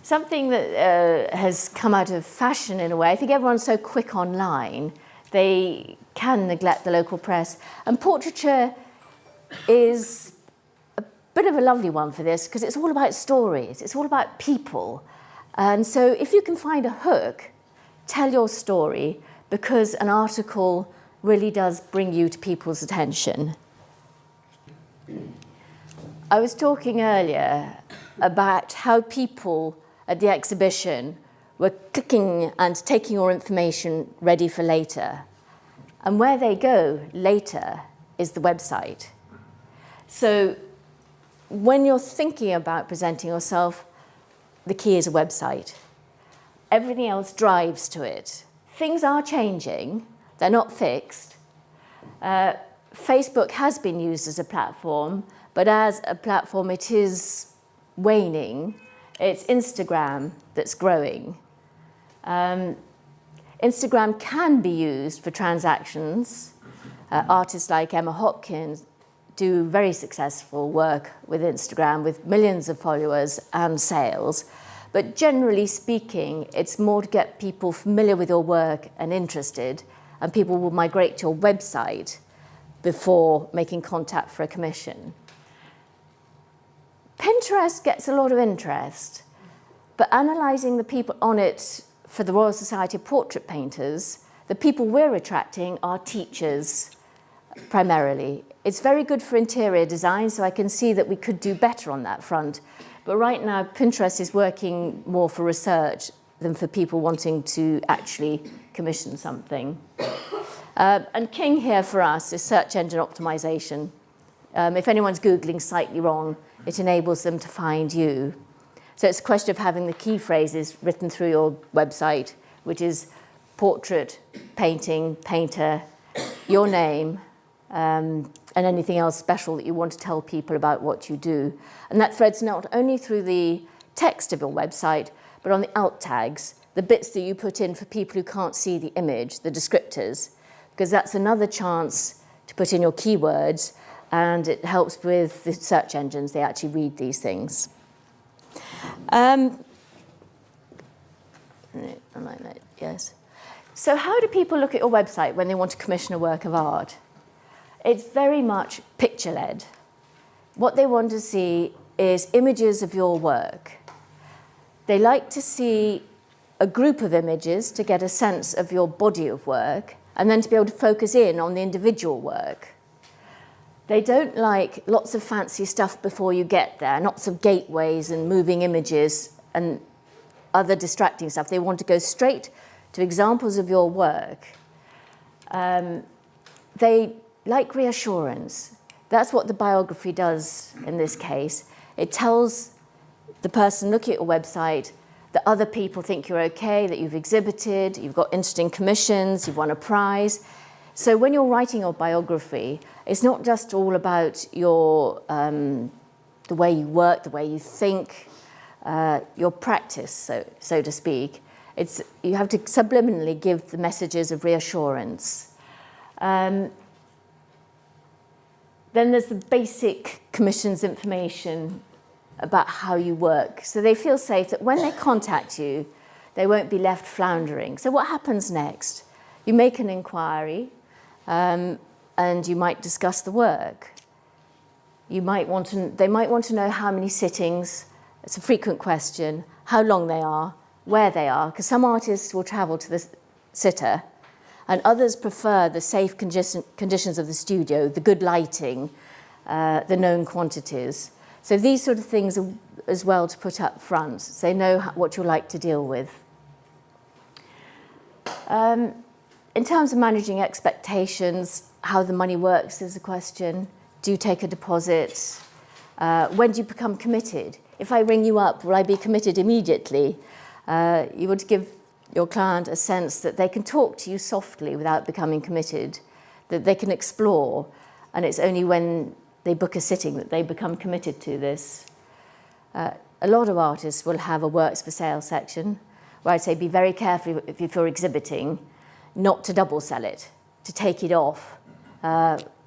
Something that has come out of fashion in a way, I think everyone's so quick online, they can neglect the local press. And portraiture is a bit of a lovely one for this because it's all about stories, it's all about people. And so if you can find a hook, tell your story, because an article really does bring you to people's attention. I was talking earlier about how people at the exhibition were clicking and taking your information ready for later. And where they go later is the website. So when you're thinking about presenting yourself, the key is a website. Everything else drives to it. Things are changing, they're not fixed. Facebook has been used as a platform, but as a platform it is waning. It's Instagram that's growing. Instagram can be used for transactions. Artists like Emma Hopkins do very successful work with Instagram with millions of followers and sales. But generally speaking, it's more to get people familiar with your work and interested, and people will migrate to your website before making contact for a commission. Pinterest gets a lot of interest, but analysing the people on it for the Royal Society of Portrait Painters, the people we're attracting are teachers primarily. It's very good for interior design, so I can see that we could do better on that front. But right now, Pinterest is working more for research than for people wanting to actually commission something. And king here for us is search engine optimization. If anyone's Googling slightly wrong, it enables them to find you. So it's a question of having the key phrases written through your website, which is portrait, painting, painter, your name, and anything else special that you want to tell people about what you do. And that threads not only through the text of your website, but on the alt tags, the bits that you put in for people who can't see the image, the descriptors, because that's another chance to put in your keywords, and it helps with the search engines. They actually read these things. Yes. So how do people look at your website when they want to commission a work of art? It's very much picture-led. What they want to see is images of your work. They like to see a group of images to get a sense of your body of work, and then to be able to focus in on the individual work. They don't like lots of fancy stuff before you get there, lots of gateways and moving images and other distracting stuff. They want to go straight to examples of your work. They like reassurance. That's what the biography does in this case. It tells the person looking at your website that other people think you're okay, that you've exhibited, you've got interesting commissions, you've won a prize. So when you're writing your biography, it's not just all about your, the way you work, the way you think, your practice, so to speak. You have to subliminally give the messages of reassurance. Then there's the basic commissions information about how you work. So they feel safe that when they contact you, they won't be left floundering. So what happens next? You make an inquiry, and you might discuss the work. They might want to know how many sittings. It's a frequent question, how long they are, where they are, because some artists will travel to the sitter, and others prefer the safe conditions of the studio, the good lighting, the known quantities. So these sort of things are as well to put up front, so they know what you'll like to deal with. In terms of managing expectations, how the money works is a question. Do you take a deposit? When do you become committed? If I ring you up, will I be committed immediately? You want to give your client a sense that they can talk to you softly without becoming committed, that they can explore, and it's only when they book a sitting that they become committed to this. A lot of artists will have a works for sale section, where I'd say be very careful if you're exhibiting, not to double sell it, to take it off.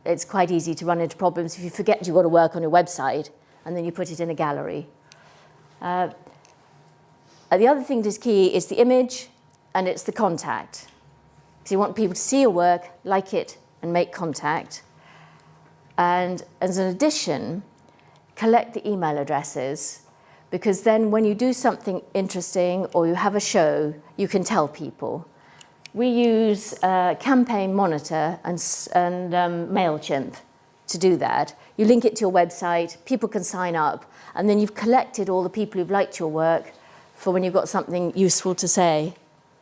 It's quite easy to run into problems if you forget you've got to work on your website and then you put it in a gallery. The other thing that's key is the image and it's the contact. So you want people to see your work, like it, and make contact. And as an addition, collect the email addresses, because then when you do something interesting or you have a show, you can tell people. We use Campaign Monitor and MailChimp to do that. You link it to your website, people can sign up, and then you've collected all the people who've liked your work for when you've got something useful to say.